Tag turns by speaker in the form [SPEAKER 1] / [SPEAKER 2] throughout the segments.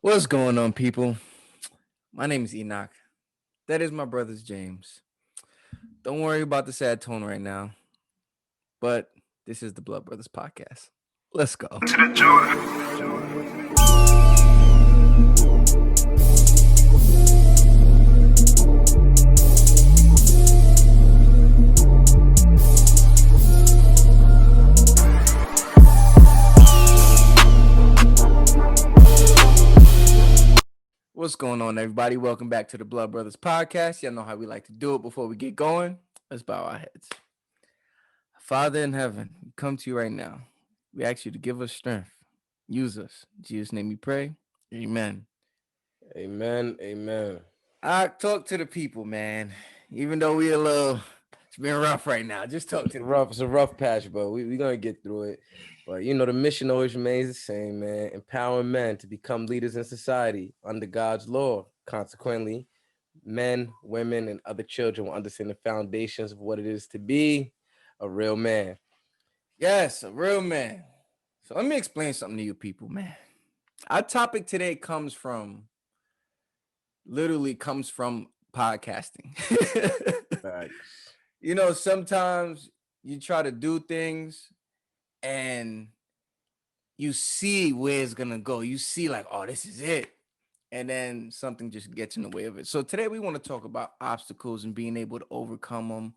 [SPEAKER 1] What's going on, people? My name is Enoch. That is my brother's James. Don't worry about the sad tone right now, but this is the Blood Brothers podcast. Let's go.
[SPEAKER 2] To the joy.
[SPEAKER 1] What's going on, everybody? Welcome back to the Blood Brothers podcast. Y'all know how we like to do it before we get going. Let's bow our heads. Father in heaven, we come to you right now. We ask you to give us strength. Use us. In Jesus' name we pray. Amen.
[SPEAKER 3] Amen. Amen.
[SPEAKER 1] I talk to the people, man. Even though it's been rough right now. Just talk to the
[SPEAKER 3] Rough. It's a rough patch, but we're gonna get through it. But the mission always remains the same, man. Empowering men to become leaders in society under God's law. Consequently, men, women, and other children will understand the foundations of what it is to be a real man.
[SPEAKER 1] Yes, a real man. So let me explain something to you people, man. Our topic today literally comes from podcasting.
[SPEAKER 3] Facts.
[SPEAKER 1] Sometimes you try to do things and you see where it's gonna go. You see like, oh, this is it. And then something just gets in the way of it. So today we want to talk about obstacles and being able to overcome them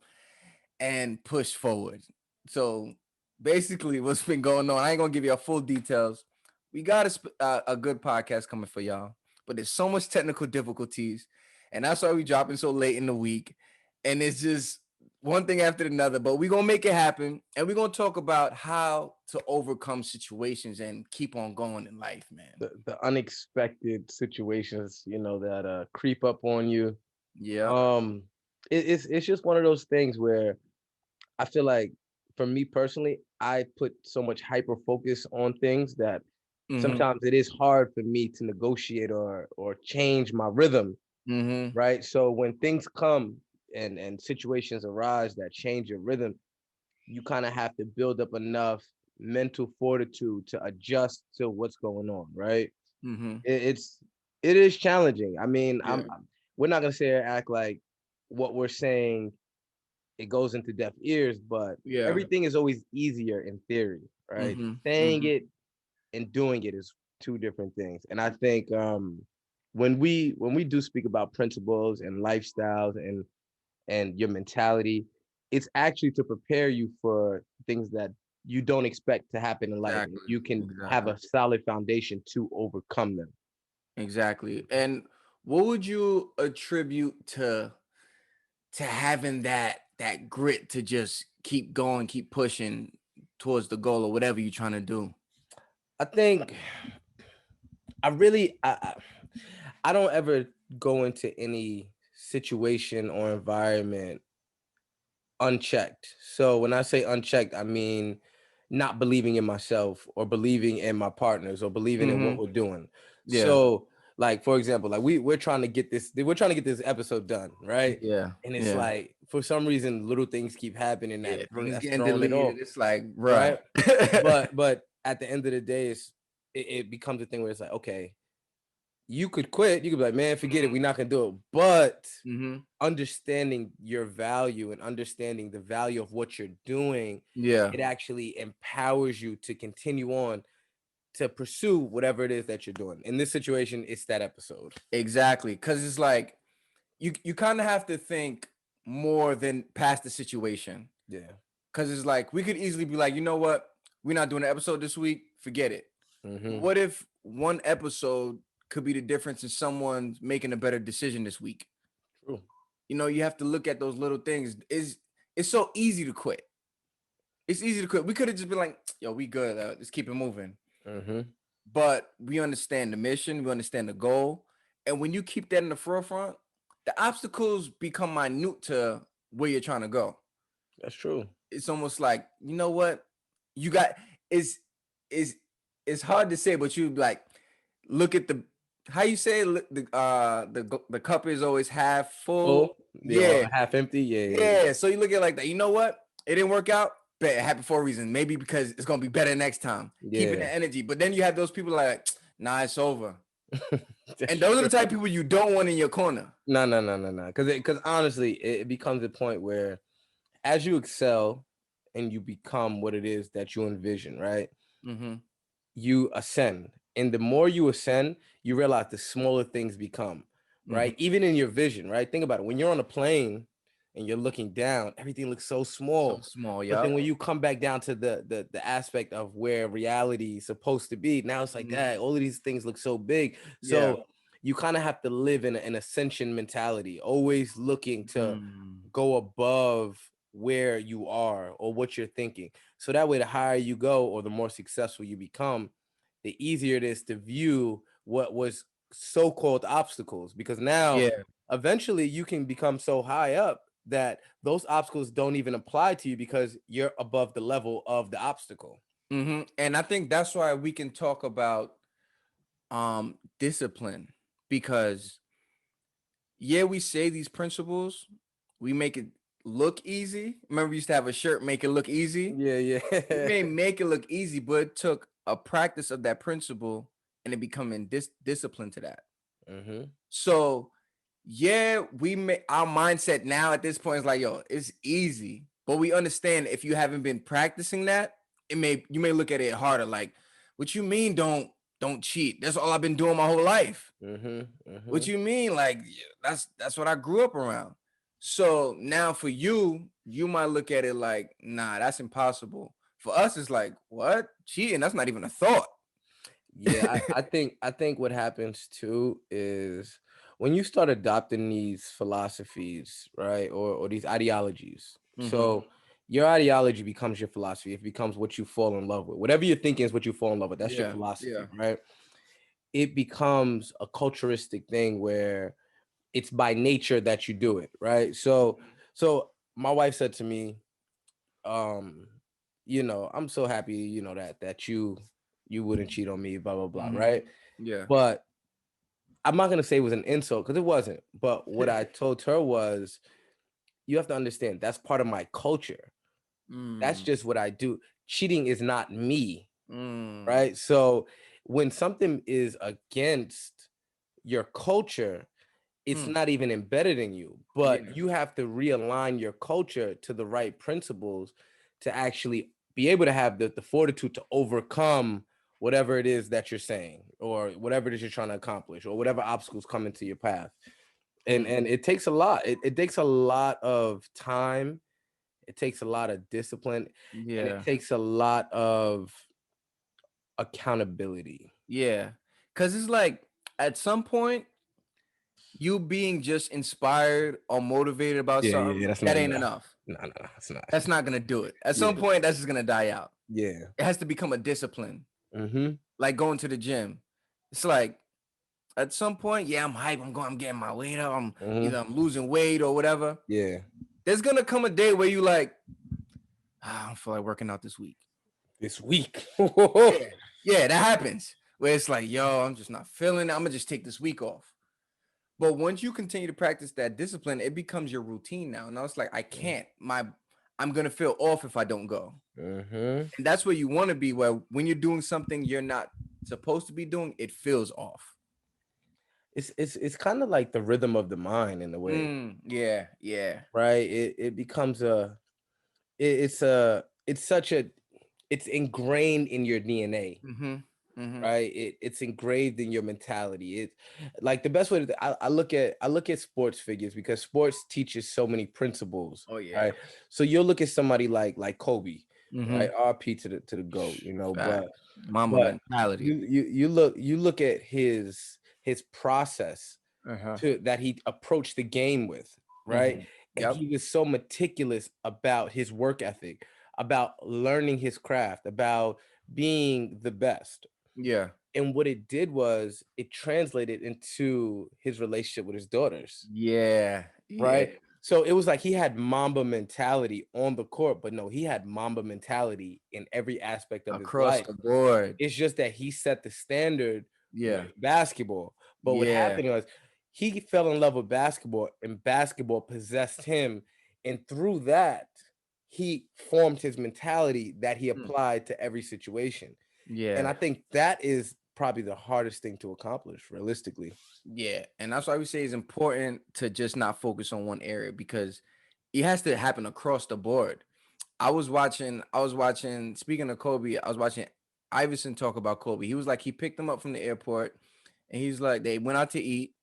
[SPEAKER 1] and push forward. So basically what's been going on, I ain't gonna give you a full details. We got a good podcast coming for y'all, but there's so much technical difficulties, and that's why we dropping so late in the week. And it's just one thing after another, but we're gonna make it happen, and we're gonna talk about how to overcome situations and keep on going in life, man.
[SPEAKER 3] The unexpected situations, that creep up on you.
[SPEAKER 1] Yeah.
[SPEAKER 3] It's just one of those things where I feel like for me personally, I put so much hyper focus on things that sometimes it is hard for me to negotiate or change my rhythm, right? So when things come and situations arise that change your rhythm, you kind of have to build up enough mental fortitude to adjust to what's going on, right? It is challenging. I mean,
[SPEAKER 1] Yeah.
[SPEAKER 3] we're not gonna say or act like what we're saying it goes into deaf ears, but
[SPEAKER 1] Yeah.
[SPEAKER 3] everything is always easier in theory, right? Saying it and doing it is two different things. And I think when we do speak about principles and lifestyles and your mentality, it's actually to prepare you for things that you don't expect to happen in life.
[SPEAKER 1] Exactly.
[SPEAKER 3] You can have a solid foundation to overcome them.
[SPEAKER 1] Exactly. And what would you attribute to having that grit to just keep going, keep pushing towards the goal or whatever you're trying to do?
[SPEAKER 3] I think I don't ever go into any situation or environment unchecked. So when I say unchecked, I mean not believing in myself or believing in my partners or believing in what we're doing.
[SPEAKER 1] Yeah.
[SPEAKER 3] So like, for example, like we're trying to get this episode done, right?
[SPEAKER 1] Yeah.
[SPEAKER 3] And it's like for some reason little things keep happening
[SPEAKER 1] Yeah,
[SPEAKER 3] that's
[SPEAKER 1] things getting
[SPEAKER 3] throwing it off.
[SPEAKER 1] deleted. It's like,
[SPEAKER 3] Right.
[SPEAKER 1] right.
[SPEAKER 3] But at the end of the day, it becomes a thing where it's like, okay, you could quit. You could be like, man, forget it. We're not gonna do it. But understanding your value and understanding the value of what you're doing,
[SPEAKER 1] Yeah.
[SPEAKER 3] it actually empowers you to continue on to pursue whatever it is that you're doing. In this situation, it's that episode.
[SPEAKER 1] Exactly. Because it's like you kind of have to think more than past the situation.
[SPEAKER 3] Yeah.
[SPEAKER 1] Because it's like we could easily be like, you know what? We're not doing an episode this week. Forget it. What if one episode could be the difference in someone making a better decision this week?
[SPEAKER 3] True.
[SPEAKER 1] You have to look at those little things. It's so easy to quit. It's easy to quit. We could have just been like, yo, we good. Let's keep it moving. But we understand the mission. We understand the goal. And when you keep that in the forefront, the obstacles become minute to where you're trying to go.
[SPEAKER 3] That's true.
[SPEAKER 1] It's almost like, you know what? You got it's hard to say, but you like look at how you say the cup is always half full. Yeah.
[SPEAKER 3] Half empty. Yeah.
[SPEAKER 1] So you look at it like that. You know what? It didn't work out. But it happened for a reason. Maybe because it's gonna be better next time. Keeping the energy. But then you have those people like, nah, it's over. And
[SPEAKER 3] That's
[SPEAKER 1] those are the
[SPEAKER 3] true.
[SPEAKER 1] type of people you don't want in your corner.
[SPEAKER 3] No, no, no, no, no. Because honestly, it becomes a point where as you excel and you become what it is that you envision, right?
[SPEAKER 1] Mm-hmm.
[SPEAKER 3] You ascend. And the more you ascend, you realize the smaller things become,
[SPEAKER 1] Mm-hmm.
[SPEAKER 3] right? Even in your vision, right? Think about it. When you're on a plane and you're looking down, everything looks so
[SPEAKER 1] So
[SPEAKER 3] small.
[SPEAKER 1] small,
[SPEAKER 3] But then
[SPEAKER 1] yup.
[SPEAKER 3] when you come back down to the aspect of where reality is supposed to be, now it's like
[SPEAKER 1] Mhm.
[SPEAKER 3] that. All of these things look so big.
[SPEAKER 1] Yeah.
[SPEAKER 3] So you kind of have to live in an ascension mentality, always looking to
[SPEAKER 1] Mm.
[SPEAKER 3] go above where you are or what you're thinking. So that way, the higher you go or the more successful you become, the easier it is to view what was so-called obstacles. Because now,
[SPEAKER 1] Yeah.
[SPEAKER 3] eventually, you can become so high up that those obstacles don't even apply to you because you're above the level of the obstacle.
[SPEAKER 1] Mm-hmm. And I think that's why we can talk about discipline, because yeah, we say these principles, we make it look easy. Remember, we used to have a shirt, make it look easy.
[SPEAKER 3] Yeah,
[SPEAKER 1] We
[SPEAKER 3] yeah.
[SPEAKER 1] may make it look easy, but it took a practice of that principle and it becoming discipline to that.
[SPEAKER 3] hmm
[SPEAKER 1] So yeah, we make our mindset now at this point is like, yo, it's easy. But we understand if you haven't been practicing that, you may look at it harder. Like, what you mean don't cheat? That's all I've been doing my whole life.
[SPEAKER 3] hmm
[SPEAKER 1] What
[SPEAKER 3] hmm
[SPEAKER 1] you mean? Like, yeah, that's what I grew up around. So now for you, you might look at it like, nah, that's impossible. For us, it's like, what? Cheating? That's not even a thought.
[SPEAKER 3] Yeah, I think what happens too is when you start adopting these philosophies, right, or these ideologies.
[SPEAKER 1] Mm-hmm.
[SPEAKER 3] So your ideology becomes your philosophy. It becomes what you fall in love with. Whatever you're thinking is what you fall in love with. That's your
[SPEAKER 1] Yeah, yeah.
[SPEAKER 3] philosophy, right? It becomes a culturistic thing where it's by nature that you do it, right? So my wife said to me, um, I'm so happy, that you wouldn't cheat on me, blah blah blah,
[SPEAKER 1] Mm-hmm.
[SPEAKER 3] right?
[SPEAKER 1] Yeah.
[SPEAKER 3] But I'm not gonna say it was an insult because it wasn't. But what I told her was, you have to understand that's part of my culture. That's
[SPEAKER 1] Mm,
[SPEAKER 3] just what I do. Cheating is not me,
[SPEAKER 1] mm,
[SPEAKER 3] right? So when something is against your culture, it's
[SPEAKER 1] hmm.
[SPEAKER 3] not even embedded in you, but
[SPEAKER 1] Yeah.
[SPEAKER 3] you have to realign your culture to the right principles to actually be able to have the fortitude to overcome whatever it is that you're saying or whatever it is you're trying to accomplish or whatever obstacles come into your path. And
[SPEAKER 1] Mm,
[SPEAKER 3] and it takes a lot. It takes a lot of time. It takes a lot of discipline, and it
[SPEAKER 1] yeah.
[SPEAKER 3] takes a lot of accountability.
[SPEAKER 1] Yeah. Cause it's like at some point, you being just inspired or motivated about
[SPEAKER 3] Yeah, yeah, yeah.
[SPEAKER 1] something,
[SPEAKER 3] That's
[SPEAKER 1] that
[SPEAKER 3] not
[SPEAKER 1] ain't
[SPEAKER 3] enough.
[SPEAKER 1] enough.
[SPEAKER 3] No, no, no, it's not.
[SPEAKER 1] That's not gonna do it. At some
[SPEAKER 3] Yeah,
[SPEAKER 1] point, that's just gonna die out.
[SPEAKER 3] yeah.
[SPEAKER 1] It has to become a discipline,
[SPEAKER 3] Mm-hmm.
[SPEAKER 1] like going to the gym. It's like at some point, yeah, I'm hype. I'm getting my weight up.
[SPEAKER 3] Mm-hmm.
[SPEAKER 1] I'm losing weight or whatever.
[SPEAKER 3] Yeah.
[SPEAKER 1] There's gonna come a day where you like, I don't feel like working out this week.
[SPEAKER 3] This week.
[SPEAKER 1] Yeah, yeah, that happens. Where it's like, yo, I'm just not feeling it. I'm gonna just take this week off. But once you continue to practice that discipline, it becomes your routine now. Now it's like I can't. I'm gonna feel off if I don't go.
[SPEAKER 3] Mm-hmm.
[SPEAKER 1] And that's where you want to be. Where when you're doing something you're not supposed to be doing, it feels off.
[SPEAKER 3] It's kind of like the rhythm of the mind in a way,
[SPEAKER 1] Yeah, yeah.
[SPEAKER 3] right? It becomes it's such a it's ingrained in your DNA,
[SPEAKER 1] Mm-hmm. Mm-hmm.
[SPEAKER 3] right? It's engraved in your mentality. It's like the best way to I look at sports figures because sports teaches so many principles,
[SPEAKER 1] Oh yeah.
[SPEAKER 3] right? So you'll look at somebody like Kobe,
[SPEAKER 1] Mm-hmm.
[SPEAKER 3] right? RP to the GOAT,
[SPEAKER 1] Facts. Mama
[SPEAKER 3] but
[SPEAKER 1] mentality.
[SPEAKER 3] you look at his process
[SPEAKER 1] Uh-huh.
[SPEAKER 3] to that he approached the game with, right?
[SPEAKER 1] Mm-hmm.
[SPEAKER 3] And
[SPEAKER 1] Yep.
[SPEAKER 3] he was so meticulous about his work ethic, about learning his craft, about being the best.
[SPEAKER 1] Yeah.
[SPEAKER 3] And what it did was it translated into his relationship with his daughters,
[SPEAKER 1] Yeah. Yeah.
[SPEAKER 3] right? So it was like he had Mamba mentality on the court, but no, he had Mamba mentality in every aspect of his
[SPEAKER 1] Across
[SPEAKER 3] life.
[SPEAKER 1] the board.
[SPEAKER 3] It's just that he set the standard with
[SPEAKER 1] Yeah.
[SPEAKER 3] basketball. But what
[SPEAKER 1] Yeah.
[SPEAKER 3] happened was he fell in love with basketball and basketball possessed him. And through that, he formed his mentality that he
[SPEAKER 1] Mm.
[SPEAKER 3] applied to every situation. And
[SPEAKER 1] Yeah.
[SPEAKER 3] I think that is probably the hardest thing to accomplish realistically.
[SPEAKER 1] Yeah, and that's why we say it's important to just not focus on one area because it has to happen across the board. I was watching, speaking of Kobe, I was watching Iverson talk about Kobe. He was like, he picked him up from the airport and he's like, they went out to eat.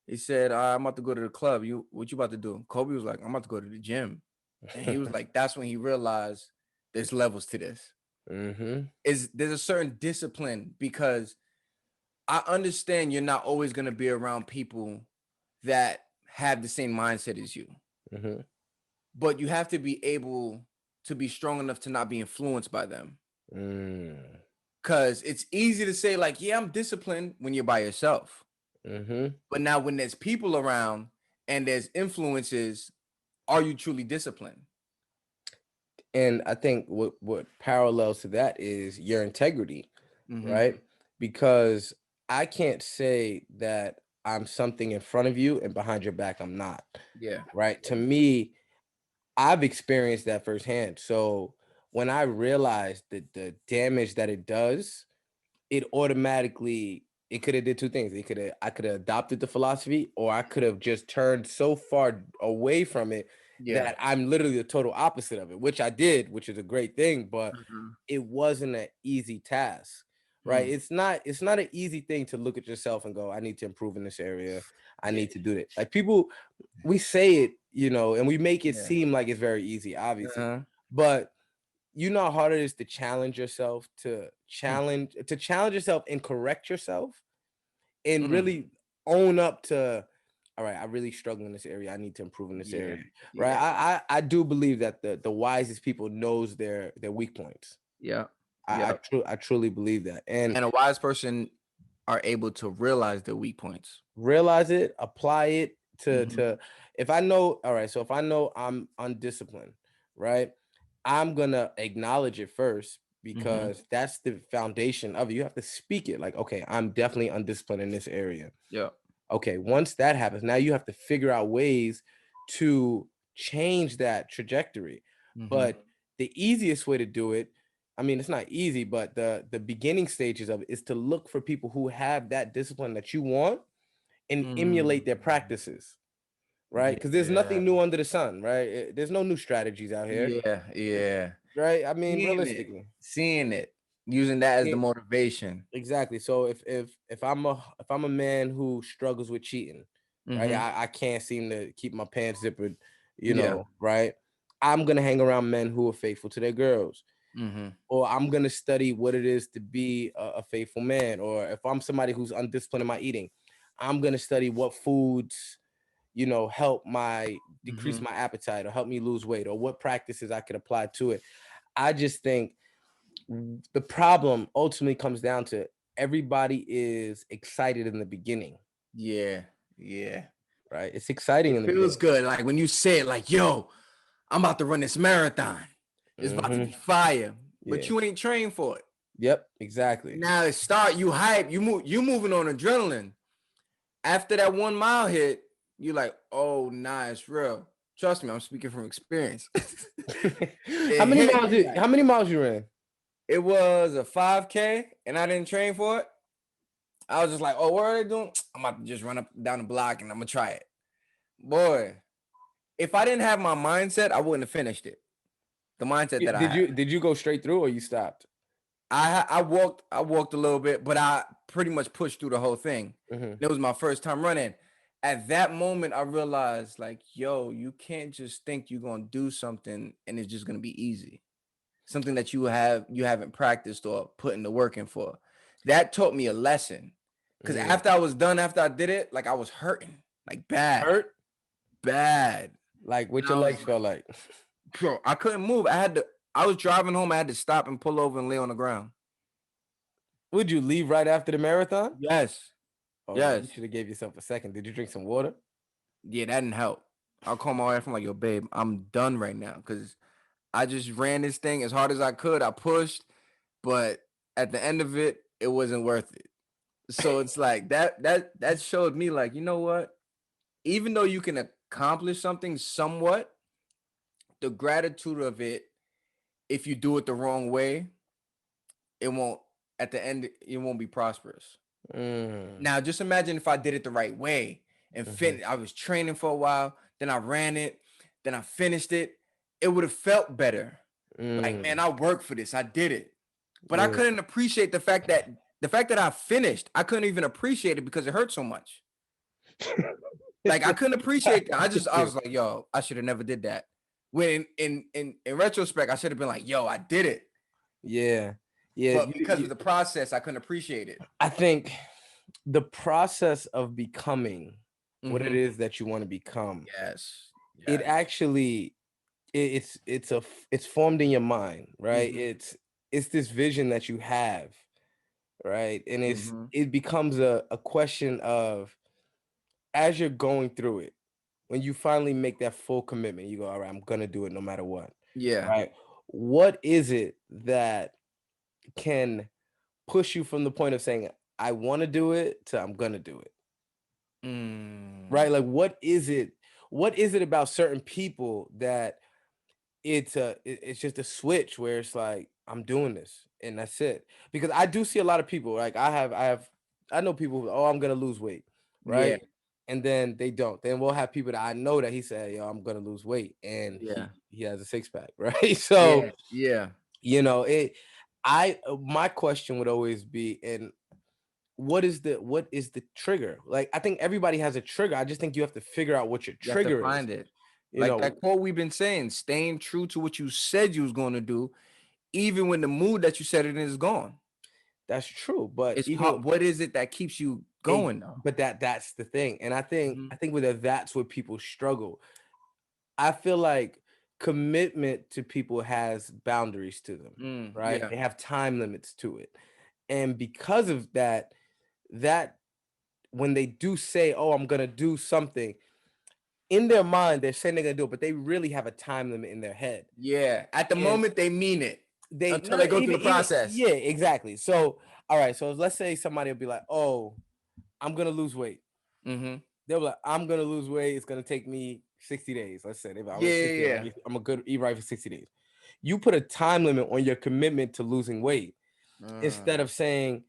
[SPEAKER 1] He said, I'm about to go to the club. What you about to do? Kobe was like, I'm about to go to the gym. And he was like, that's when he realized there's levels to this.
[SPEAKER 3] Mm-hmm.
[SPEAKER 1] There's a certain discipline because I understand you're not always gonna be around people that have the same mindset as you,
[SPEAKER 3] Mm-hmm.
[SPEAKER 1] but you have to be able to be strong enough to not be influenced by them.
[SPEAKER 3] Mm.
[SPEAKER 1] Cause it's easy to say, like, yeah, I'm disciplined when you're by yourself.
[SPEAKER 3] Mm-hmm.
[SPEAKER 1] But now when there's people around and there's influences, are you truly disciplined?
[SPEAKER 3] And I think what parallels to that is your integrity,
[SPEAKER 1] Mm-hmm.
[SPEAKER 3] right? Because I can't say that I'm something in front of you and behind your back I'm not,
[SPEAKER 1] Yeah.
[SPEAKER 3] right? To me, I've experienced that firsthand. So when I realized that the damage that it does, it automatically it could have did two things. I could have adopted the philosophy, or I could have just turned so far away from it
[SPEAKER 1] Yeah.
[SPEAKER 3] that I'm literally the total opposite of it, which I did, which is a great thing, but
[SPEAKER 1] Mm-hmm.
[SPEAKER 3] it wasn't an easy task. Right.
[SPEAKER 1] Mm.
[SPEAKER 3] It's not an easy thing to look at yourself and go, I need to improve in this area. I
[SPEAKER 1] Yeah.
[SPEAKER 3] need to do it. Like people, we say it, and we make it
[SPEAKER 1] Yeah.
[SPEAKER 3] seem like it's very easy, obviously.
[SPEAKER 1] Uh-huh.
[SPEAKER 3] But you know how hard it is to challenge yourself,
[SPEAKER 1] Mm.
[SPEAKER 3] to challenge yourself and correct yourself and
[SPEAKER 1] Mm.
[SPEAKER 3] really own up to, all right, I really struggle in this area. I need to improve in this
[SPEAKER 1] Yeah.
[SPEAKER 3] area. Right.
[SPEAKER 1] Yeah.
[SPEAKER 3] I do believe that the wisest people knows their weak points.
[SPEAKER 1] Yeah.
[SPEAKER 3] I
[SPEAKER 1] Yeah.
[SPEAKER 3] I truly believe that. And
[SPEAKER 1] And a wise person are able to realize their weak points.
[SPEAKER 3] realize it, apply it
[SPEAKER 1] Mm-hmm.
[SPEAKER 3] to if I know, all right, so if I know I'm undisciplined, right? I'm gonna acknowledge it first
[SPEAKER 1] Mm-hmm.
[SPEAKER 3] because that's the foundation of it. You have to speak it like, okay, I'm definitely undisciplined in this area.
[SPEAKER 1] Yeah.
[SPEAKER 3] Okay, once that happens, now you have to figure out ways to change that trajectory.
[SPEAKER 1] Mm-hmm.
[SPEAKER 3] But the easiest way to do it, I mean, it's not easy, but the beginning stages of it is to look for people who have that discipline that you want and
[SPEAKER 1] Mm.
[SPEAKER 3] emulate their practices, right? Because there's
[SPEAKER 1] Yeah.
[SPEAKER 3] nothing new under the sun, right? There's no new strategies out here,
[SPEAKER 1] Yeah. Yeah.
[SPEAKER 3] right? I mean,
[SPEAKER 1] Seeing it.
[SPEAKER 3] realistically,
[SPEAKER 1] Seeing it. Using that as the
[SPEAKER 3] yeah,
[SPEAKER 1] motivation.
[SPEAKER 3] exactly. So if I'm a man who struggles with cheating, right?
[SPEAKER 1] Mm-hmm.
[SPEAKER 3] I can't seem to keep my pants zippered,
[SPEAKER 1] Yeah.
[SPEAKER 3] right? I'm gonna hang around men who are faithful to their girls,
[SPEAKER 1] Mm-hmm.
[SPEAKER 3] or I'm gonna study what it is to be a faithful man, or if I'm somebody who's undisciplined in my eating, I'm gonna study what foods help my decrease
[SPEAKER 1] Mm-hmm.
[SPEAKER 3] my appetite or help me lose weight or what practices I could apply to it. I just think the problem ultimately comes down to everybody is excited in the beginning,
[SPEAKER 1] Yeah. Yeah.
[SPEAKER 3] right? It's exciting
[SPEAKER 1] It
[SPEAKER 3] in the
[SPEAKER 1] feels
[SPEAKER 3] beginning.
[SPEAKER 1] good. Like when you say it, like, yo, I'm about to run this marathon. It's about to
[SPEAKER 3] Hmm.
[SPEAKER 1] be fire. But
[SPEAKER 3] Yeah.
[SPEAKER 1] you ain't trained for it.
[SPEAKER 3] Yep. Exactly.
[SPEAKER 1] Now it start, you hype, you moving on adrenaline. After that 1 mile hit, you're like, oh nah, it's real. Trust me, I'm speaking from experience.
[SPEAKER 3] how
[SPEAKER 1] It
[SPEAKER 3] many
[SPEAKER 1] hit,
[SPEAKER 3] miles?
[SPEAKER 1] you like,
[SPEAKER 3] How many miles you ran?
[SPEAKER 1] it was a 5K and I didn't train for it. I was just like, oh, what are they doing? I'm about to just run up down the block and I'm gonna try it. Boy, if I didn't have my mindset, I wouldn't have finished it. The mindset that I
[SPEAKER 3] Did
[SPEAKER 1] had.
[SPEAKER 3] you go straight through or you stopped?
[SPEAKER 1] I walked a little bit, but I pretty much pushed through the whole thing.
[SPEAKER 3] Hmm.
[SPEAKER 1] It was my first time running. At that moment, I realized, like, yo, you can't just think you're gonna do something and it's just gonna be easy. Something that you haven't practiced or put in the work in for. That taught me a lesson. Because
[SPEAKER 3] Mm.
[SPEAKER 1] after I was done, after I did it, like I was hurting, like bad,
[SPEAKER 3] Hurt?
[SPEAKER 1] bad.
[SPEAKER 3] Like what
[SPEAKER 1] And
[SPEAKER 3] your
[SPEAKER 1] I was
[SPEAKER 3] legs
[SPEAKER 1] like,
[SPEAKER 3] felt like?
[SPEAKER 1] bro, I couldn't move. I was driving home. I had to stop and pull over and lay on the ground.
[SPEAKER 3] Would you leave right after the marathon?
[SPEAKER 1] Yes.
[SPEAKER 3] Oh, you
[SPEAKER 1] Yes.
[SPEAKER 3] should have gave yourself a second. Did you drink some water?
[SPEAKER 1] Yeah, that didn't help. I'll call my wife. I'm like, yo, babe, I'm done right now because I just ran this thing as hard as I could. I pushed, but at the end of it, it wasn't worth it. So it's like that showed me, like, you know what? Even though you can accomplish something somewhat, the gratitude of it, if you do it the wrong way, it won't at the end it won't be prosperous.
[SPEAKER 3] Mm,
[SPEAKER 1] Now, just imagine if I did it the right way and
[SPEAKER 3] mhm,
[SPEAKER 1] I was training for a while, then I ran it, then I finished it. It would have felt better. Like, man,
[SPEAKER 3] mm,
[SPEAKER 1] I worked for this. I did it. But I
[SPEAKER 3] yeah.
[SPEAKER 1] couldn't appreciate the fact that I finished. I couldn't even appreciate it because it hurt so much. Like I couldn't appreciate that. I was like, yo, I should have never did that. When in retrospect, I should have been like, yo, I did it.
[SPEAKER 3] Yeah, yeah.
[SPEAKER 1] But because of the process, I couldn't appreciate it.
[SPEAKER 3] I think the process of becoming what it
[SPEAKER 1] Mm-hmm.
[SPEAKER 3] is that you want to become,
[SPEAKER 1] Yes.
[SPEAKER 3] it
[SPEAKER 1] Yes.
[SPEAKER 3] actually it's formed in your mind, right?
[SPEAKER 1] Mm-hmm.
[SPEAKER 3] It's this vision that you have, right? And
[SPEAKER 1] Mm-hmm.
[SPEAKER 3] it becomes a question of, as you're going through it, when you finally make that full commitment, you go, all right, I'm gonna do it no matter what,
[SPEAKER 1] Yeah.
[SPEAKER 3] right? What is it that can push you from the point of saying, I want to do it, to I'm gonna do it,
[SPEAKER 1] Mm.
[SPEAKER 3] right? Like, what is it about certain people that it's just a switch where it's like, I'm doing this and that's it? Because I do see a lot of people, like I know people who, oh, I'm gonna lose weight,
[SPEAKER 1] Yeah.
[SPEAKER 3] right? And then they don't. Then we'll have people that I know that he said, yo, I'm gonna lose weight, and
[SPEAKER 1] Yeah.
[SPEAKER 3] he has a six pack, right? So,
[SPEAKER 1] Yeah. Yeah.
[SPEAKER 3] it my question would always be, and what is the trigger? Like, I think everybody has a trigger. I just think you have to figure out what your
[SPEAKER 1] You have to
[SPEAKER 3] trigger is.
[SPEAKER 1] find it.
[SPEAKER 3] You
[SPEAKER 1] Like
[SPEAKER 3] know,
[SPEAKER 1] that quote we've been saying, staying true to what you said you was going to do, even when the mood that you said it in is gone.
[SPEAKER 3] that's true. But
[SPEAKER 1] It's
[SPEAKER 3] even
[SPEAKER 1] hard. What is it that keeps you going though?
[SPEAKER 3] but that's the thing. And
[SPEAKER 1] Mhm.
[SPEAKER 3] I think with that's where people struggle. I feel like commitment to people has boundaries to them, right?
[SPEAKER 1] Yeah.
[SPEAKER 3] They have time limits to it. And because of that, that when they do say, "Oh, I'm gonna do something," in their mind, they're saying they're gonna do it, but they really have a time limit in their head.
[SPEAKER 1] Yeah. At the
[SPEAKER 3] And
[SPEAKER 1] moment, they mean it
[SPEAKER 3] they
[SPEAKER 1] until they
[SPEAKER 3] not
[SPEAKER 1] go through the
[SPEAKER 3] even
[SPEAKER 1] process.
[SPEAKER 3] yeah, exactly. So, all right, so let's say somebody will be like, "Oh, I'm gonna lose weight."
[SPEAKER 1] Mm-hmm.
[SPEAKER 3] They'll be like, I'm gonna lose weight. It's gonna take me 60 days. Let's say, I'm
[SPEAKER 1] Yeah.
[SPEAKER 3] gonna 60 days.
[SPEAKER 1] Yeah.
[SPEAKER 3] I'm a good eat right for 60 days. You put a time limit on your commitment to losing weight
[SPEAKER 1] Yeah.
[SPEAKER 3] instead of saying,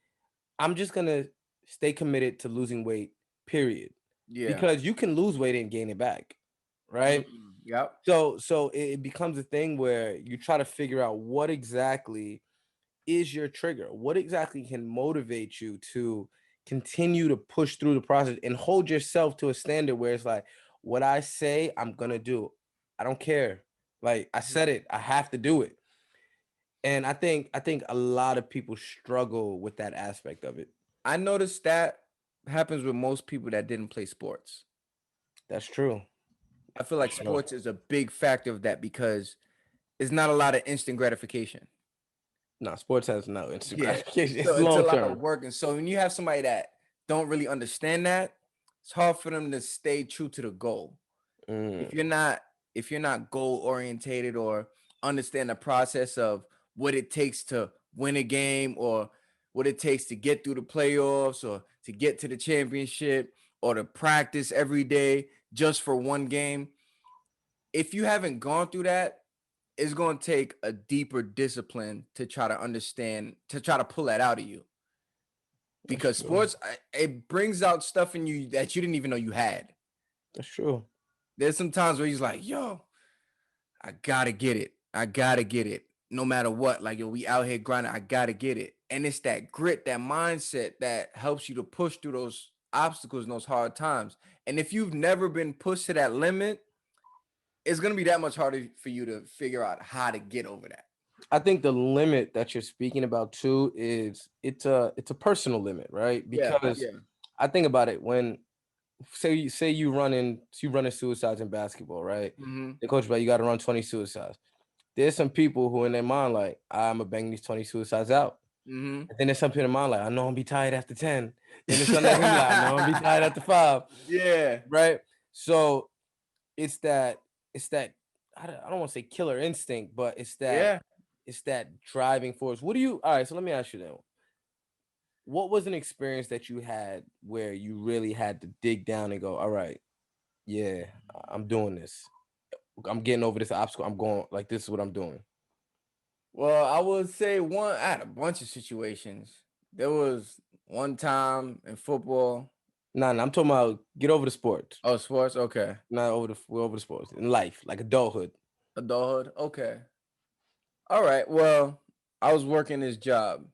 [SPEAKER 3] I'm just gonna stay committed to losing weight, period.
[SPEAKER 1] Yeah.
[SPEAKER 3] Because you can lose weight and gain it back, right?
[SPEAKER 1] Yep.
[SPEAKER 3] So it becomes a thing where you try to figure out what exactly is your trigger? What exactly can motivate you to continue to push through the process and hold yourself to a standard where it's like, what I say, I'm gonna do. I don't care. Like, I said it, I have to do it. And I think a lot of people struggle with that aspect of it.
[SPEAKER 1] I noticed that happens with most people that didn't play sports.
[SPEAKER 3] That's true.
[SPEAKER 1] I feel
[SPEAKER 3] For
[SPEAKER 1] like
[SPEAKER 3] sure.
[SPEAKER 1] sports is a big factor of that because it's not a lot of instant gratification.
[SPEAKER 3] No, sports has no instant
[SPEAKER 1] Yeah.
[SPEAKER 3] gratification.
[SPEAKER 1] So
[SPEAKER 3] It's
[SPEAKER 1] it's a
[SPEAKER 3] long
[SPEAKER 1] lot of
[SPEAKER 3] term.
[SPEAKER 1] work. And so when you have somebody that don't really understand that, it's hard for them to stay true to the goal.
[SPEAKER 3] Mm,
[SPEAKER 1] If you're not if you're not goal orientated or understand the process of what it takes to win a game or what it takes to get through the playoffs or to get to the championship or to practice every day just for one game, if you haven't gone through that, it's going to take a deeper discipline to try to understand, to try to pull that out of you.
[SPEAKER 3] that's
[SPEAKER 1] Because
[SPEAKER 3] true.
[SPEAKER 1] sports, it brings out stuff in you that you didn't even know you had.
[SPEAKER 3] That's true.
[SPEAKER 1] There's some times where he's like, yo, I gotta get it. I gotta get it. No matter what. Like, yo, we out here grinding. I gotta get it. And it's that grit, that mindset that helps you to push through those obstacles and those hard times. And if you've never been pushed to that limit, it's gonna be that much harder for you to figure out how to get over that.
[SPEAKER 3] I think the limit that you're speaking about too is it's a personal limit, right?
[SPEAKER 1] Yeah,
[SPEAKER 3] Because
[SPEAKER 1] yeah.
[SPEAKER 3] I think about it when say you running suicides in basketball, right?
[SPEAKER 1] Mm-hmm.
[SPEAKER 3] The coach, but you got to run 20 suicides. There's some people who in their mind like, I'm gonna bang these 20 suicides out.
[SPEAKER 1] Mm-hmm.
[SPEAKER 3] And then there's some people in mind like, I know I'm be tired after 10. Then there's some that be like, I know I'm be tired after 5,
[SPEAKER 1] Yeah.
[SPEAKER 3] right? So it's that it's that I don't want to say killer instinct, but
[SPEAKER 1] Yeah.
[SPEAKER 3] it's that driving force. What do you all right, so let me ask you then. What was an experience that you had where you really had to dig down and go, all right, yeah, I'm doing this. I'm getting over this obstacle. I'm going like this is what I'm doing.
[SPEAKER 1] Well, I would say I had a bunch of situations. There was one time in football.
[SPEAKER 3] Nah, I'm talking about get over the sports.
[SPEAKER 1] Oh, sports. Okay.
[SPEAKER 3] Not we're over the sports in life, like adulthood.
[SPEAKER 1] Adulthood. Okay. All right. Well, I was working this job.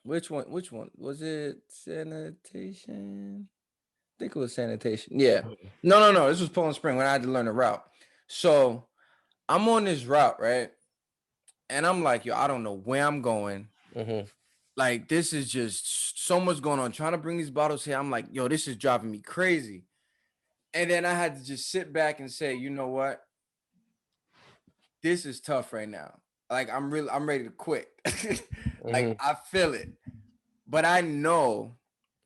[SPEAKER 1] Which one? Which one was it? Sanitation. I think it was sanitation. Yeah. No. This was Poland Spring when I had to learn the route. So I'm on this route, right? And I'm like, yo, I don't know where I'm going.
[SPEAKER 3] Mm-hmm.
[SPEAKER 1] Like, this is just so much going on. Trying to bring these bottles here. I'm like, yo, this is driving me crazy. And then I had to just sit back and say, you know what? This is tough right now. Like, I'm ready to quit. Like,
[SPEAKER 3] Mm-hmm.
[SPEAKER 1] I feel it. But I know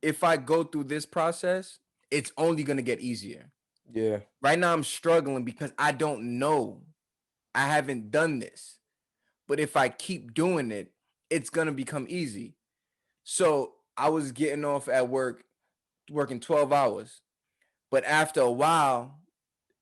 [SPEAKER 1] if I go through this process, it's only gonna get easier.
[SPEAKER 3] Yeah.
[SPEAKER 1] Right now, I'm struggling because I don't know. I haven't done this. But if I keep doing it, it's gonna become easy. So I was getting off at work, working 12 hours. But after a while,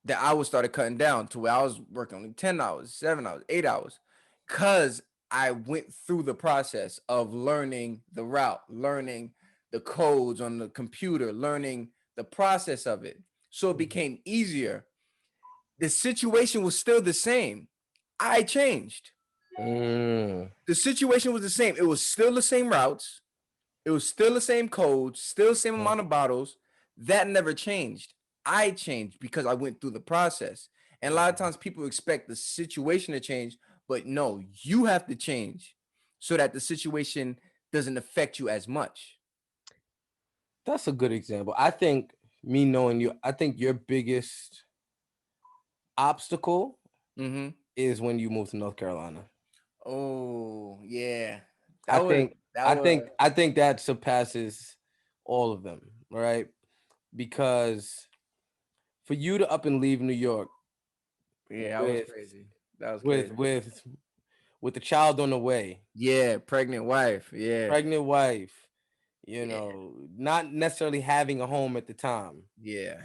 [SPEAKER 1] the hours started cutting down to where I was working only 10 hours, 7 hours, 8 hours. Cause I went through the process of learning the route, learning the codes on the computer, learning the process of it. So it became easier. The situation was still the same. I changed.
[SPEAKER 3] Mm.
[SPEAKER 1] The situation was the same. It was still the same routes. It was still the same codes, still the same amount of bottles. That never changed. I changed because I went through the process. And a lot of times people expect the situation to change, but no, you have to change so that the situation doesn't affect you as much.
[SPEAKER 3] That's a good example. I think me knowing you, I think your biggest obstacle
[SPEAKER 1] Mm-hmm.
[SPEAKER 3] is when you move to North Carolina.
[SPEAKER 1] Oh, yeah.
[SPEAKER 3] I
[SPEAKER 1] That was
[SPEAKER 3] think
[SPEAKER 1] that
[SPEAKER 3] I
[SPEAKER 1] was
[SPEAKER 3] think I think that surpasses all of them, right? Because for you to up and leave New York
[SPEAKER 1] yeah, that was
[SPEAKER 3] with
[SPEAKER 1] crazy. That was
[SPEAKER 3] with
[SPEAKER 1] crazy.
[SPEAKER 3] with with the child on the way,
[SPEAKER 1] Yeah, pregnant wife. Yeah.
[SPEAKER 3] pregnant wife,
[SPEAKER 1] Yeah.
[SPEAKER 3] not necessarily having a home at the time,
[SPEAKER 1] Yeah.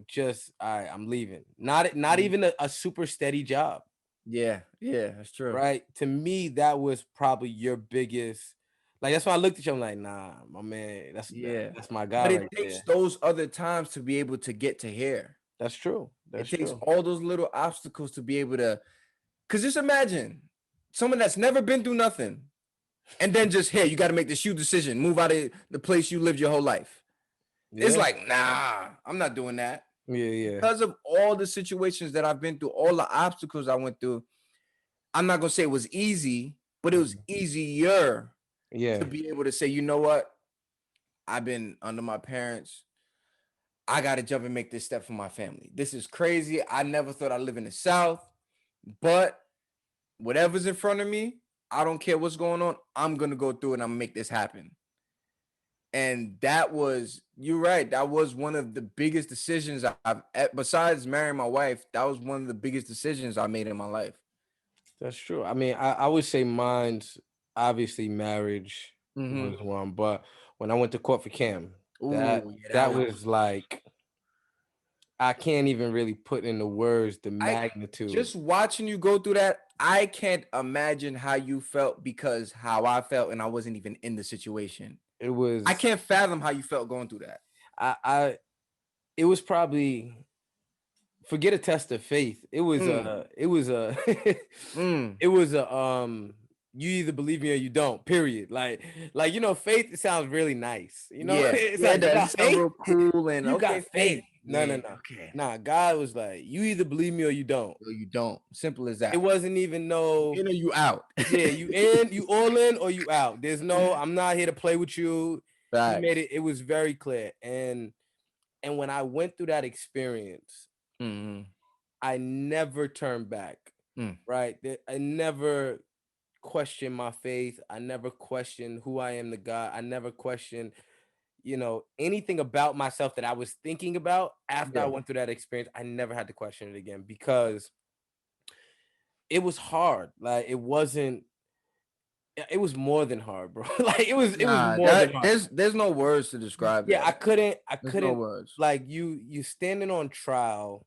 [SPEAKER 3] just all right, I'm leaving. Not
[SPEAKER 1] Mhm.
[SPEAKER 3] even a super steady job,
[SPEAKER 1] Yeah. Yeah, that's true.
[SPEAKER 3] right? To me, that was probably your biggest. Like that's why I looked at you. I'm like, nah, my man,
[SPEAKER 1] Yeah.
[SPEAKER 3] that's my guy
[SPEAKER 1] But it
[SPEAKER 3] right
[SPEAKER 1] takes
[SPEAKER 3] there.
[SPEAKER 1] those other times to be able to get to here.
[SPEAKER 3] That's true.
[SPEAKER 1] It
[SPEAKER 3] That's
[SPEAKER 1] takes
[SPEAKER 3] true.
[SPEAKER 1] all those little obstacles to be able to, because just imagine someone that's never been through nothing and then just, hey, you got to make this huge decision, move out of the place you lived your whole life. It's
[SPEAKER 3] Yeah,
[SPEAKER 1] like, nah, I'm not doing that.
[SPEAKER 3] yeah, yeah,
[SPEAKER 1] Because of all the situations that I've been through, all the obstacles I went through, I'm not going to say it was easy, but it was
[SPEAKER 3] mhm,
[SPEAKER 1] easier to
[SPEAKER 3] yeah.
[SPEAKER 1] be able to say, you know what? I've been under my parents. I got to jump and make this step for my family. This is crazy. I never thought I'd live in the South, but whatever's in front of me, I don't care what's going on. I'm going to go through it and I'm going to make this happen. And that was, you're right. That was one of the biggest decisions besides marrying my wife, that was one of the biggest decisions I made in my life.
[SPEAKER 3] That's true. I mean, I would say mine's obviously marriage
[SPEAKER 1] Mm-hmm.
[SPEAKER 3] was one, but when I went to court for Cam, that
[SPEAKER 1] Ooh, yeah, that
[SPEAKER 3] that
[SPEAKER 1] was,
[SPEAKER 3] was like I can't even really put into words the
[SPEAKER 1] I
[SPEAKER 3] magnitude.
[SPEAKER 1] just watching you go through that, I can't imagine how you felt because how I felt and I wasn't even in the situation.
[SPEAKER 3] It
[SPEAKER 1] I
[SPEAKER 3] was
[SPEAKER 1] can't fathom how you felt going through that.
[SPEAKER 3] I it was probably forget a test of faith. It was
[SPEAKER 1] Mm,
[SPEAKER 3] a
[SPEAKER 1] mm.
[SPEAKER 3] it was a you either believe me or you don't. Period. Like faith. It sounds really nice.
[SPEAKER 1] Yeah,
[SPEAKER 3] It's
[SPEAKER 1] yeah, it
[SPEAKER 3] like you
[SPEAKER 1] does. It
[SPEAKER 3] got
[SPEAKER 1] sounds
[SPEAKER 3] faith.
[SPEAKER 1] real cool and
[SPEAKER 3] You got
[SPEAKER 1] okay,
[SPEAKER 3] faith.
[SPEAKER 1] faith.
[SPEAKER 3] No, no,
[SPEAKER 1] Yeah,
[SPEAKER 3] no.
[SPEAKER 1] okay.
[SPEAKER 3] Nah, God was like, you either believe me or you don't.
[SPEAKER 1] No, you don't. Simple as
[SPEAKER 3] It
[SPEAKER 1] that.
[SPEAKER 3] wasn't even no,
[SPEAKER 1] In or you out.
[SPEAKER 3] yeah, you all in or you out. There's no, I'm not here to play with you. He made
[SPEAKER 1] Facts.
[SPEAKER 3] it was very clear. And when I went through that experience,
[SPEAKER 1] Mm-hmm.
[SPEAKER 3] I never turned back.
[SPEAKER 1] Mm.
[SPEAKER 3] Right. I never questioned my faith. I never questioned who I am to God. I never questioned, anything about myself that I was thinking about after I
[SPEAKER 1] Yeah.
[SPEAKER 3] went through that experience. I never had to question it again because it was hard. Like it was more than hard, bro. Like it was
[SPEAKER 1] Nah,
[SPEAKER 3] more than
[SPEAKER 1] that
[SPEAKER 3] hard.
[SPEAKER 1] there's no words to describe
[SPEAKER 3] Yeah, I
[SPEAKER 1] that.
[SPEAKER 3] couldn't I
[SPEAKER 1] There's no
[SPEAKER 3] couldn't
[SPEAKER 1] words.
[SPEAKER 3] like you standing on trial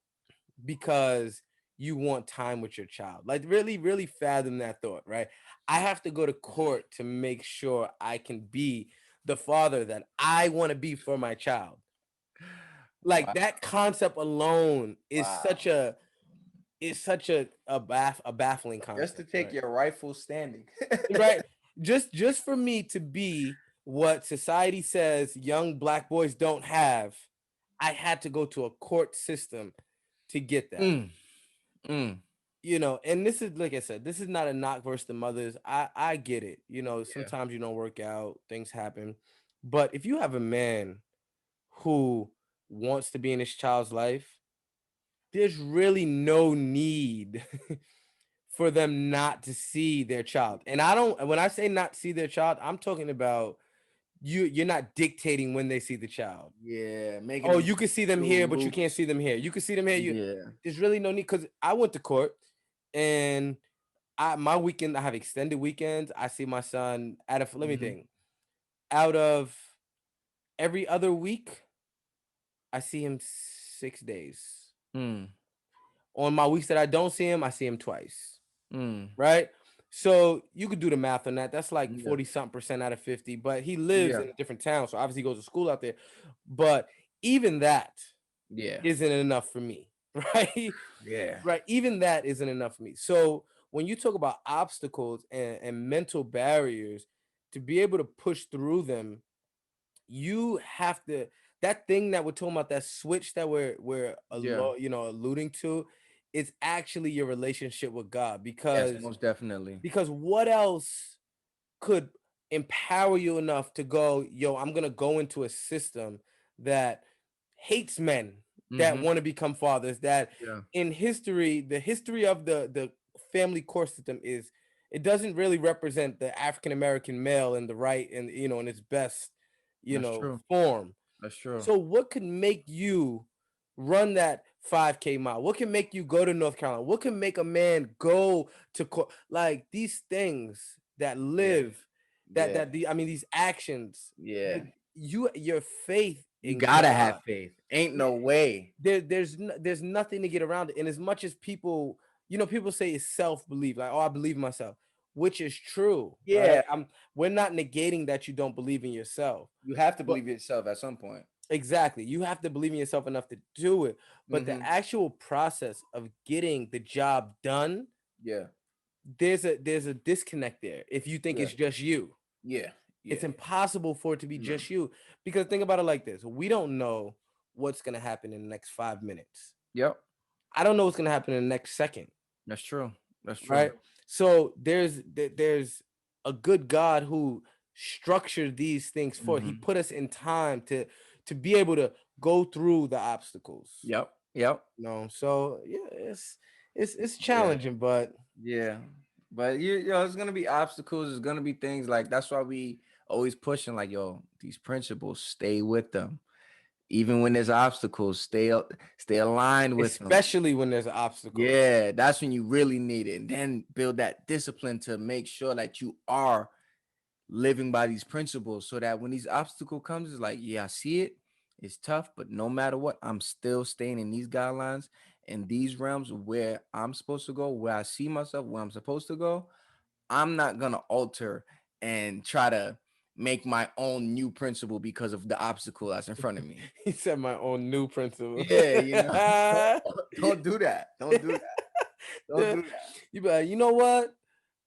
[SPEAKER 3] because you want time with your child. Like really, really fathom that thought, right? I have to go to court to make sure I can be the father that I want to be for my child.
[SPEAKER 1] Wow.
[SPEAKER 3] Like that concept alone
[SPEAKER 1] Wow.
[SPEAKER 3] is such a baffling
[SPEAKER 1] Just to
[SPEAKER 3] concept,
[SPEAKER 1] take
[SPEAKER 3] right?
[SPEAKER 1] your rightful standing.
[SPEAKER 3] Right. Just for me to be what society says young black boys don't have, I had to go to a court system to get that.
[SPEAKER 1] Mm, mm,
[SPEAKER 3] You know, and this is like I said, this is not a knock versus the mothers. I get it. You know,
[SPEAKER 1] yeah.
[SPEAKER 3] sometimes you don't work out, things happen. But if you have a man who wants to be in his child's life, there's really no need for them not to see their child. And I don't when I say not see their child, I'm talking about you're not dictating when they see the child.
[SPEAKER 1] Yeah. Making
[SPEAKER 3] Oh,
[SPEAKER 1] them
[SPEAKER 3] you can see them
[SPEAKER 1] feel
[SPEAKER 3] here, but you
[SPEAKER 1] loose.
[SPEAKER 3] can't see them here. You can see them here.
[SPEAKER 1] Yeah.
[SPEAKER 3] There's really no need because I went to court and my weekend, I have extended weekends. I see my son let me
[SPEAKER 1] Mm-hmm.
[SPEAKER 3] think. Out of every other week, I see him 6 days.
[SPEAKER 1] Mm,
[SPEAKER 3] On my weeks that I don't see him, I see him twice.
[SPEAKER 1] mm,
[SPEAKER 3] Right? So you could do the math on that. That's like
[SPEAKER 1] yeah.
[SPEAKER 3] 40 something percent out of 50. But he lives
[SPEAKER 1] Yeah.
[SPEAKER 3] in a different town. So obviously he goes to school out there. But even that
[SPEAKER 1] Yeah.
[SPEAKER 3] isn't enough for me. Right?
[SPEAKER 1] Yeah.
[SPEAKER 3] Right. Even that isn't enough for me. So when you talk about obstacles and mental barriers, to be able to push through them, you have to that thing that we're talking about, that switch that
[SPEAKER 1] Yeah.
[SPEAKER 3] you know, alluding to, is actually your relationship with God.
[SPEAKER 1] Yes, most definitely.
[SPEAKER 3] Because what else could empower you enough to go, yo, I'm gonna go into a system that hates men that
[SPEAKER 1] Mm-hmm.
[SPEAKER 3] want to become fathers, that
[SPEAKER 1] Yeah.
[SPEAKER 3] in history, the history of the family court system is it doesn't really represent the African American male in the right and you know in its best, you
[SPEAKER 1] That's
[SPEAKER 3] know,
[SPEAKER 1] true.
[SPEAKER 3] form.
[SPEAKER 1] That's true.
[SPEAKER 3] So what could make you run that 5K mile? What can make you go to North Carolina? What can make a man go to court? Like these things that
[SPEAKER 1] Yeah.
[SPEAKER 3] live,
[SPEAKER 1] Yeah.
[SPEAKER 3] these actions,
[SPEAKER 1] Yeah.
[SPEAKER 3] your faith
[SPEAKER 1] You
[SPEAKER 3] in
[SPEAKER 1] gotta have
[SPEAKER 3] God.
[SPEAKER 1] faith. Ain't no way.
[SPEAKER 3] There's nothing to get around it. And as much as people, you know, people say it's self-belief, like, oh, I believe in myself, which is true,
[SPEAKER 1] Yeah.
[SPEAKER 3] right? We're not negating that you don't believe in yourself.
[SPEAKER 1] You have to
[SPEAKER 3] But
[SPEAKER 1] believe yourself at some point.
[SPEAKER 3] exactly. You have to believe in yourself enough to do it. But the
[SPEAKER 1] Mm-hmm.
[SPEAKER 3] actual process of getting the job done,
[SPEAKER 1] Yeah.
[SPEAKER 3] there's a disconnect there. If you think
[SPEAKER 1] Yeah.
[SPEAKER 3] it's just you,
[SPEAKER 1] Yeah.
[SPEAKER 3] it's
[SPEAKER 1] Yeah.
[SPEAKER 3] impossible for it to be
[SPEAKER 1] No.
[SPEAKER 3] just you. Because think about it like this: we don't know what's gonna happen in the next 5 minutes.
[SPEAKER 1] Yep.
[SPEAKER 3] I don't know what's gonna happen in the next second,
[SPEAKER 1] That's true. That's true.
[SPEAKER 3] right? So there's a good God who structured these things for. He
[SPEAKER 1] Mm-hmm.
[SPEAKER 3] put us in time to be able to go through the obstacles.
[SPEAKER 1] Yep. Yep.
[SPEAKER 3] You know, so yeah, it's
[SPEAKER 1] Yeah.
[SPEAKER 3] challenging, but
[SPEAKER 1] Yeah. But it's gonna be obstacles. It's gonna be things like that's why we always pushing like, yo, these principles, stay with them. Even when there's obstacles, stay aligned with them.
[SPEAKER 3] especially when there's obstacles.
[SPEAKER 1] Yeah, that's when you really need it. And then build that discipline to make sure that you are living by these principles so that when these obstacle comes, it's like, yeah, I see it. It's tough, but no matter what, I'm still staying in these guidelines and these realms where I'm supposed to go, where I see myself, where I'm supposed to go. I'm not gonna alter and try to make my own new principle because of the obstacle that's in front of me.
[SPEAKER 3] He said my own new principle.
[SPEAKER 1] Yeah, don't do that. Don't do that. Don't do that.
[SPEAKER 3] You be like, you know what?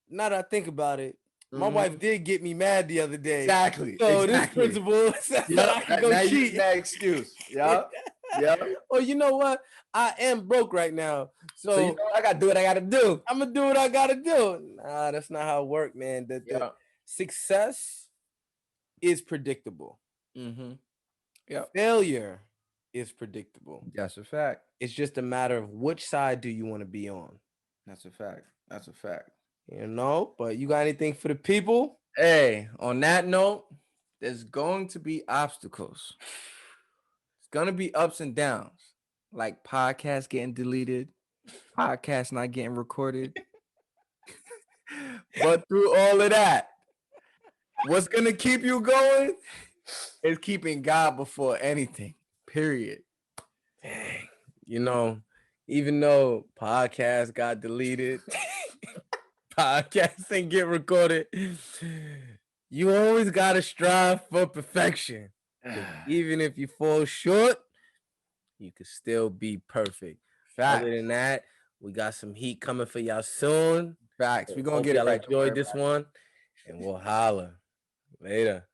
[SPEAKER 3] Now that I think about it, my wife
[SPEAKER 1] Mhm.
[SPEAKER 3] did get me mad the other day.
[SPEAKER 1] Exactly.
[SPEAKER 3] So this
[SPEAKER 1] Exactly.
[SPEAKER 3] principle says that I
[SPEAKER 1] Yep.
[SPEAKER 3] can go
[SPEAKER 1] Now you
[SPEAKER 3] cheat.
[SPEAKER 1] using that excuse. Yep. Yep.
[SPEAKER 3] Or you know what? I am broke right now.
[SPEAKER 1] So you
[SPEAKER 3] So
[SPEAKER 1] know what? I gotta do what I gotta do.
[SPEAKER 3] I'm gonna do what I gotta do. Nah, that's not how it works, man. The
[SPEAKER 1] Yep.
[SPEAKER 3] success is predictable.
[SPEAKER 1] Mm-hmm. Yep.
[SPEAKER 3] Failure is predictable.
[SPEAKER 1] That's a fact.
[SPEAKER 3] It's just a matter of which side do you want to be on.
[SPEAKER 1] That's a fact. That's a fact.
[SPEAKER 3] You know, but you got anything for the people?
[SPEAKER 1] Hey, on that note, there's going to be obstacles. It's gonna be ups and downs, like podcasts getting deleted, podcasts not getting recorded. But through all of that, what's gonna keep you going is keeping God before anything. Period.
[SPEAKER 3] Dang. You know, even though podcasts got deleted, podcasts ain't get recorded, you always gotta strive for perfection. 'Cause even if you fall short, you could still be perfect. Other
[SPEAKER 1] Facts.
[SPEAKER 3] than that, we got some heat coming for y'all soon.
[SPEAKER 1] Facts. We're gonna
[SPEAKER 3] Hope
[SPEAKER 1] get it
[SPEAKER 3] y'all
[SPEAKER 1] right. Don't
[SPEAKER 3] enjoyed
[SPEAKER 1] worry
[SPEAKER 3] this
[SPEAKER 1] about it.
[SPEAKER 3] one, and we'll holler later.